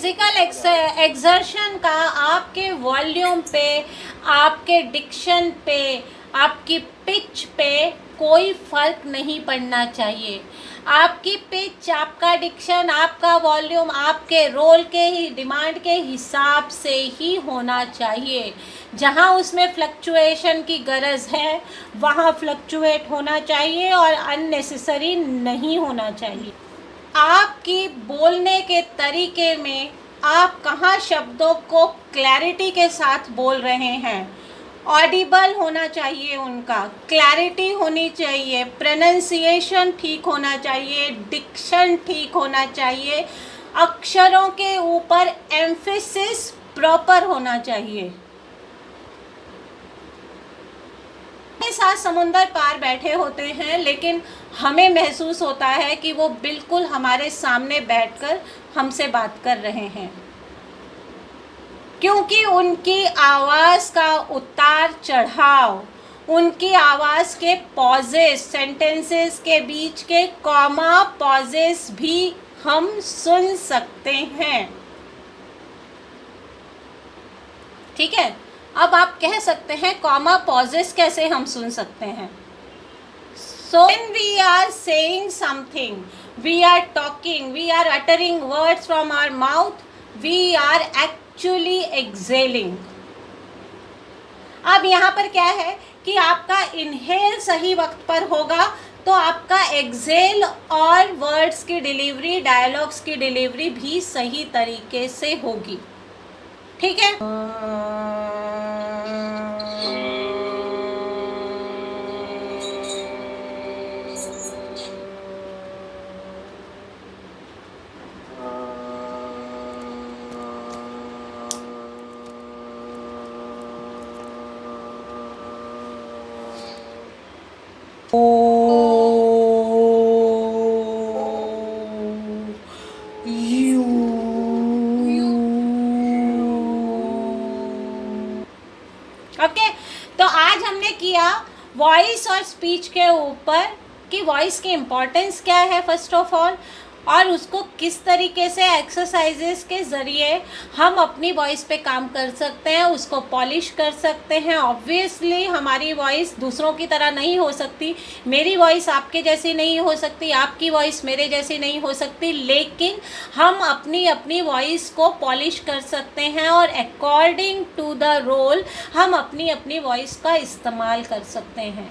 Physical exertion का आपके volume पे, आपके डिक्शन पे, आपकी पिच पे कोई फ़र्क नहीं पड़ना चाहिए। आपकी पिच, आपका डिक्शन, आपका वॉल्यूम आपके रोल के ही डिमांड के हिसाब से ही होना चाहिए। जहाँ उसमें फ्लक्चुएशन की गरज है वहाँ फ्लक्चुएट होना चाहिए और अननेसेसरी नहीं होना चाहिए। आपकी बोलने के तरीके में आप कहाँ शब्दों को क्लैरिटी के साथ बोल रहे हैं, ऑडिबल होना चाहिए, उनका क्लैरिटी होनी चाहिए, प्रोनाउंसिएशन ठीक होना चाहिए, डिक्शन ठीक होना चाहिए, अक्षरों के ऊपर एम्फेसिस प्रॉपर होना चाहिए। साथ समुंदर पार बैठे होते हैं लेकिन हमें महसूस होता है कि वो बिल्कुल हमारे सामने बैठकर हमसे बात कर रहे हैं, क्योंकि उनकी आवाज़ का उतार चढ़ाव, उनकी आवाज़ के पॉजेस, सेंटेंसेस के बीच के कॉमा पॉजेस भी हम सुन सकते हैं। ठीक है, अब आप कह सकते हैं कॉमा पॉजेस कैसे हम सुन सकते हैं। So when we are saying something, we are talking, we are uttering words from our mouth, we are actually exhaling. अब यहाँ पर क्या है कि आपका इनहेल सही वक्त पर होगा तो आपका एक्सेल और वर्ड्स की डिलीवरी, डायलॉग्स की डिलीवरी भी सही तरीके से होगी। ठीक है। ओके, तो आज हमने किया वॉइस और स्पीच के ऊपर कि वॉइस की इम्पोर्टेंस क्या है फर्स्ट ऑफ ऑल, और उसको किस तरीके से एक्सरसाइजेस के ज़रिए हम अपनी वॉइस पे काम कर सकते हैं, उसको पॉलिश कर सकते हैं। ऑब्वियसली हमारी वॉइस दूसरों की तरह नहीं हो सकती, मेरी वॉइस आपके जैसी नहीं हो सकती, आपकी वॉइस मेरे जैसी नहीं हो सकती, लेकिन हम अपनी अपनी वॉइस को पॉलिश कर सकते हैं और अकॉर्डिंग टू द रोल हम अपनी अपनी वॉइस का इस्तेमाल कर सकते हैं।